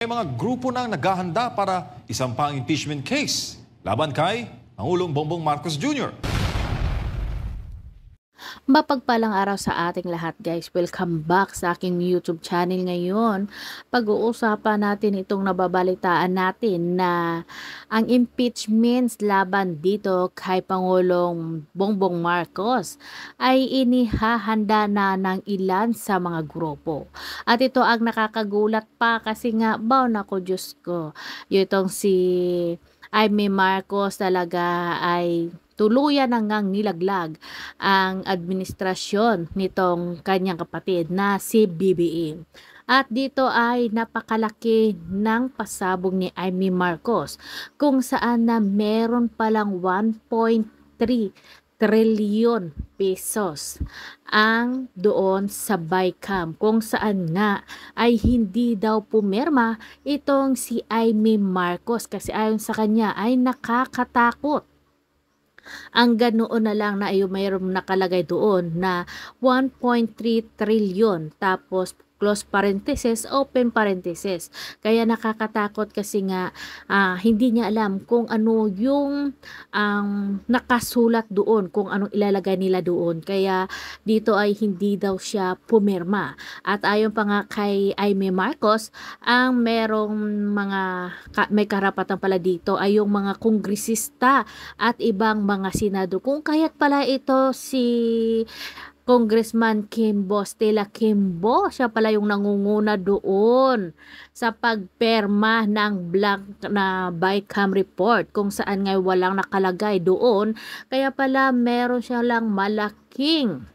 May mga grupo nang naghahanda para isampang impeachment case laban kay Pangulong Bongbong Marcos Jr. Mapagpalang araw sa ating lahat, guys. Welcome back sa aking YouTube channel ngayon. Pag-uusapan natin itong nababalitaan natin na ang impeachments laban dito kay Pangulong Bongbong Marcos ay inihahanda na ng ilan sa mga grupo. At ito ang nakakagulat pa kasi nga, naku Diyos ko, itong si Jaime Marcos talaga ay tuluyan nang nilaglag ang administrasyon nitong kanyang kapatid na si BBM. At dito ay napakalaki ng pasabog ni Jaime Marcos kung saan na meron palang 1.3 trilyon pesos ang doon sa BICAM kung saan nga ay hindi daw pumirma itong si Jaime Marcos kasi ayon sa kanya ay nakakatakot. Ang ganoon na lang na mayroong nakalagay doon na 1.3 trilyon tapos close parenthesis, open parenthesis. Kaya nakakatakot kasi nga hindi niya alam kung ano yung nakasulat doon, kung anong ilalagay nila doon. Kaya dito ay hindi daw siya pumirma. At ayon pa nga kay Jaime Marcos, ang merong may karapatan pala dito ay yung mga kongresista at ibang mga senador. Kung kaya't pala ito si Congressman Kimbo Stella Kimbo, siya pala yung nangunguna doon sa pagperma ng blank na BICAM report kung saan nga walang nakalagay doon. Kaya pala meron siya lang malaking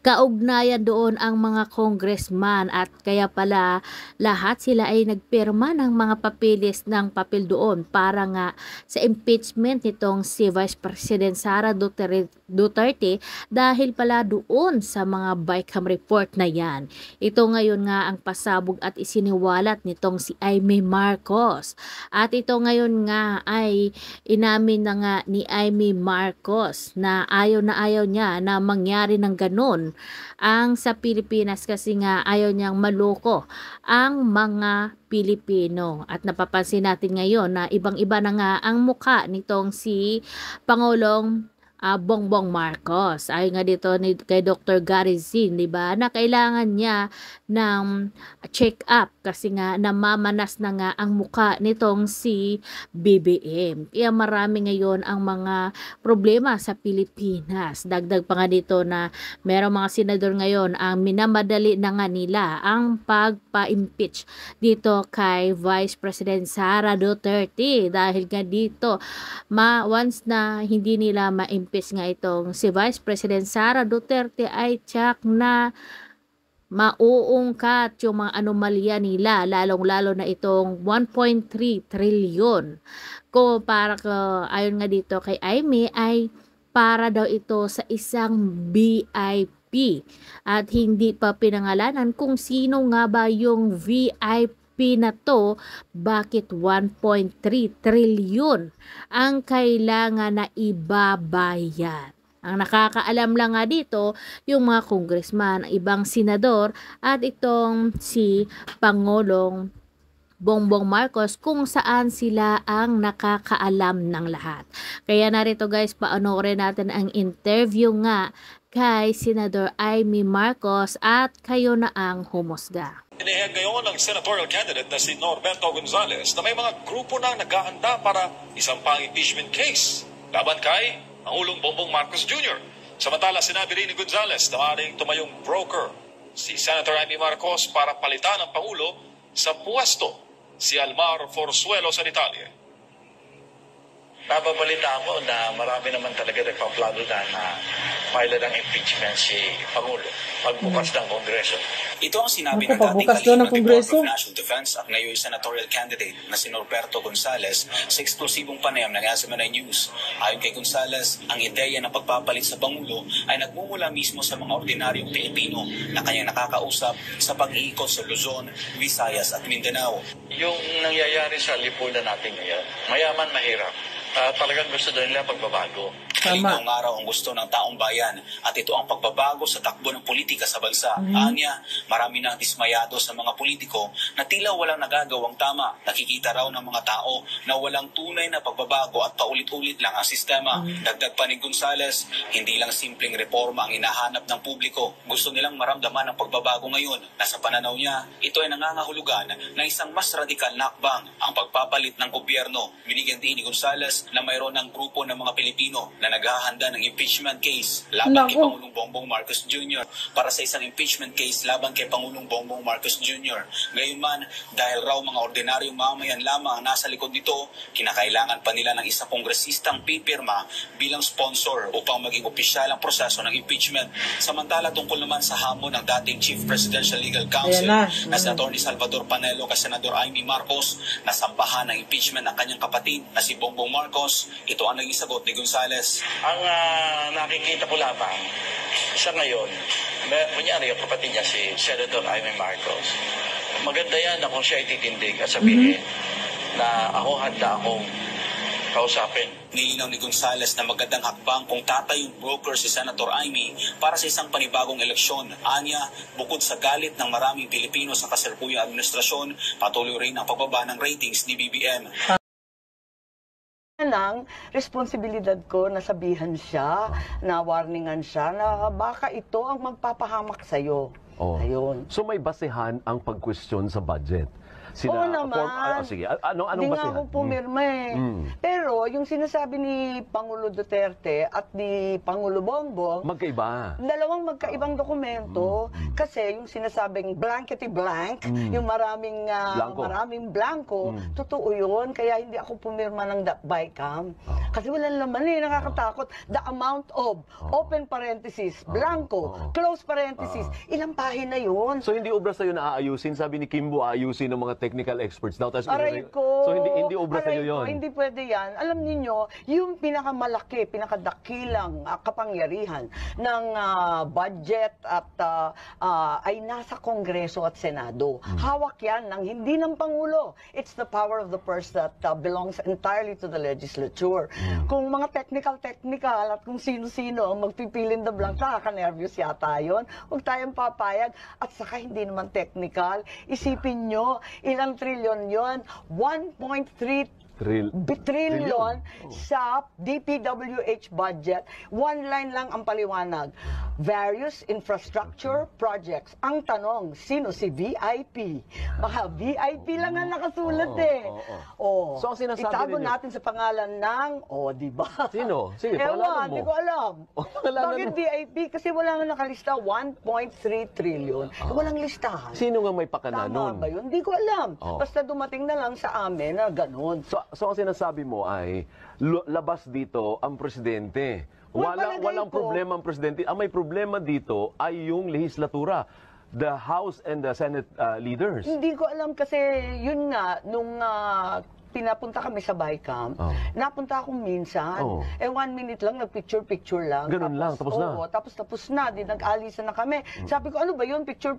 kaugnayan doon ang mga congressman at kaya pala lahat sila ay nagpirma ng mga papeles ng papel doon para nga sa impeachment nitong si Vice President Sara Duterte dahil pala doon sa mga BICAM report na yan. Ito ngayon nga ang pasabog at isiniwalat nitong si Jaime Marcos. At ito ngayon nga ay inamin na nga ni Jaime Marcos na ayaw niya na mangyari ng ganun ang sa Pilipinas kasi nga ayaw niyang maloko ang mga Pilipino. At napapansin natin ngayon na ibang-iba na nga ang muka nitong si Pangulong Bongbong Marcos. Ayon nga dito kay Dr. Gary Zin, di ba, na kailangan niya ng check-up kasi nga namamanas na nga ang muka nitong si BBM. Kaya marami ngayon ang mga problema sa Pilipinas. Dagdag pa nga dito na merong mga senador ngayon ang minamadali na nga nila ang pagpa-impeach dito kay Vice President Sara Duterte dahil nga dito once na hindi nila ma-impeach nga itong si Vice President Sara Duterte ay tiyak na mauungkat yung mga anomalya nila, lalong-lalo na itong 1.3 trilyon. Ayon nga dito kay Jaime ay para daw ito sa isang VIP at hindi pa pinangalanan kung sino nga ba yung VIP na to, bakit 1.3 trilyon ang kailangan na ibabayad. Ang nakakaalam lang nga dito yung mga congressman, ibang senador at itong si Pangulong Bongbong Marcos kung saan sila ang nakakaalam ng lahat. Kaya narito guys, paanoorin natin ang interview nga kay Senador Jaime Marcos at kayo na ang humusga. Inihag ngayon ng senatorial candidate na si Norberto Gonzales na may mga grupo na naghahanda para isampang impeachment case laban kay Pangulong Bongbong Marcos Jr. Samantala, sinabi rin ni Gonzales na maaaring tumayong broker si Senator Jaime Marcos para palitan ang Pangulo sa puwesto, si Almar Forzuelo Sanitalia. Nababalita ako na marami naman talaga nagpaplano na file ng impeachment si Pangulo pagbukas ng Kongreso. Ito ang sinabi ng dating kalihim ng Department of National Defense at ngayon senatorial candidate na si Norberto Gonzales sa eksklusibong panayam ng SMNI News. Ayon kay Gonzales, ang ideya ng pagpapalit sa Pangulo ay nagmumula mismo sa mga ordinaryong Pilipino na kanyang nakakausap sa pag-iikot sa Luzon, Visayas at Mindanao. Yung nangyayari sa lipunan natin ngayon, mayaman mahirap. Talagang gusto nila pagbabago. Tama. ngayong araw ang gusto ng taong bayan at ito ang pagbabago sa takbo ng politika sa bansa. Anya, marami nang dismayado sa mga politiko na tila walang nagagawang tama. Nakikita raw ng mga tao na walang tunay na pagbabago at paulit-ulit lang ang sistema. Dagdag pa ni Gonzales, hindi lang simpleng reforma ang hinahanap ng publiko. Gusto nilang maramdaman ang pagbabago ngayon na sa pananaw niya, ito ay nangangahulugan na isang mas radikal na hakbang ang pagpapalit ng gobyerno. Binigyan din ni Gonzales na mayroon ng grupo ng mga Pilipino na naghahanda ng impeachment case laban kay Pangulong Bongbong Marcos Jr. para sa isang impeachment case laban kay Pangulong Bongbong Marcos Jr. Gayunman, dahil raw mga ordinaryong mamayan lamang ang nasa likod nito, kinakailangan pa nila ng isang kongresistang pipirma bilang sponsor upang maging opisyal ang proseso ng impeachment. Samantala, tungkol naman sa hamon ng dating Chief Presidential Legal Counsel na si Atty. Salvador Panelo kay Senador Amy Marcos na sambahan ng impeachment ng kanyang kapatid na si Bongbong Marcos, ito ang naging sagot ni Gonzales. Ang nakikita ko lamang sa ngayon, kunyari yung kapatid niya si Senator Amy Marcos, maganda yan na kung siya ititindig at sabihin na ako handa akong kausapin. Nilinaw ni Gonzales na magandang hakbang kung tatayong broker si Senator Amy para sa isang panibagong eleksyon. Anya, bukod sa galit ng maraming Pilipino sa kasalukuyang administrasyon, patuloy rin ang pagbaba ng ratings ni BBM. Nang responsibilidad ko na sabihan siya, na warningan siya, na baka ito ang magpapahamak sa'yo. Ayun. So may basehan ang pag-question sa budget? Oo naman. Sige, anong Hindi nga basehan? ako pumirma eh. Pero yung sinasabi ni Pangulo Duterte at ni Pangulo Bongbong, Magkaiba. dalawang magkaibang dokumento kasi yung sinasabing blankety blank, yung maraming blanco, totoo yun. Kaya hindi ako pumirma ng BICAM. Kasi walang laman eh, nakakatakot. The amount of, open parenthesis, blanco, close parenthesis, ilang pahina yun. So hindi obra sa'yo na aayusin? Sabi ni Kimbo, aayusin ng mga technical experts daw. Aray ko. So hindi obra sa'yo yun? Hindi pwede yan. Alam niyo, yung pinakamalaki, pinakadakilang kapangyarihan ng budget at ay nasa Kongreso at Senado. Hawak yan ng hindi ng Pangulo. It's the power of the purse that belongs entirely to the legislature. Kung mga technical at kung sino-sino ang magpipilin the blank, nakaka-nervous yata yun. Huwag tayong papayag. At saka hindi naman technical. Isipin nyo, ilang trilyon yon? 1.3 trillion sa DPWH budget. One line lang ang paliwanag. Various infrastructure projects. Ang tanong, sino si VIP? Baka VIP lang ang nakasulat So ang sinasabi itago ninyo, natin sa pangalan ng, di ba? Sino? Sige, pangalanan mo. Hindi ko alam. Pangalanan Bakit mo. VIP? Kasi wala nga nakalista 1.3 trillion. Walang listahan. Sino nga may pakana nun? Tama ba yun? Hindi ko alam. Basta dumating na lang sa amin na ganun. So ang sinasabi mo ay labas dito ang presidente. Palagay Walang ko. problema ang presidente. Ang may problema dito ay yung lehislatura. The House and the Senate leaders. Hindi ko alam kasi yun nga, nung pinapunta kami sa BICAM, napunta akong minsan. 1 minute lang, nag-picture lang. Ganun lang, tapos na? Oo, tapos na. Di nag-alisan na kami. Sabi ko, ano ba yun? Picture.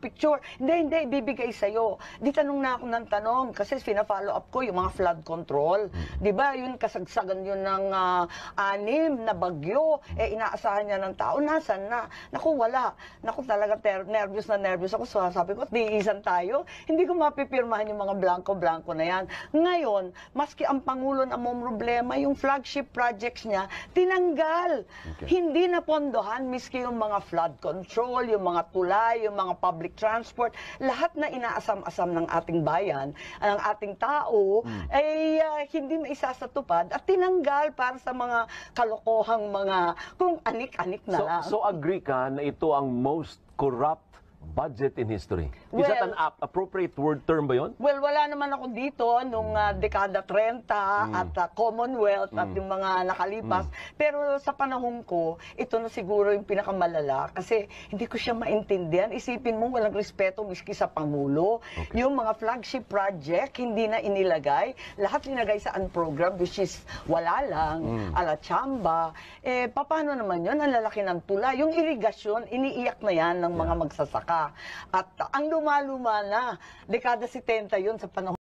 Hindi, ibibigay sa'yo. Di tanong na ako ng tanong kasi fina-follow up ko yung mga flood control. Di ba, yun kasagsagan yun ng 6 na bagyo. Inaasahan niya ng tao. Nasaan na? Naku, wala. Naku, talaga nervous ako. So, sabi ko, tiisan tayo. Hindi ko mapipirmahan yung mga blanco-blanco na yan. Ngayon, maski ang Pangulo na may problema, yung flagship projects niya, tinanggal. Hindi napondohan, miski yung mga flood control, yung mga tulay, yung mga public transport, lahat na inaasam-asam ng ating bayan, ng ating tao, ay hindi maisasatupad at tinanggal para sa mga kalokohang mga, kung anik-anik na lang. So agree ka na ito ang most corrupt budget in history? Is that an appropriate word term ba yun? Well, wala naman ako dito nung dekada 30 at Commonwealth at yung mga nakalipas. Pero sa panahon ko, ito na siguro yung pinakamalala kasi hindi ko siya maintindihan. Isipin mo, walang respeto miski sa Pangulo. Yung mga flagship project, hindi na inilagay. Lahat inilagay sa program which is wala lang, ala chamba. Paano naman yun? Ang lalaki ng tula. Yung irigasyon, iniiyak na yan ng mga magsasaka. At ang luma-luma na, dekada 70 yun sa panahon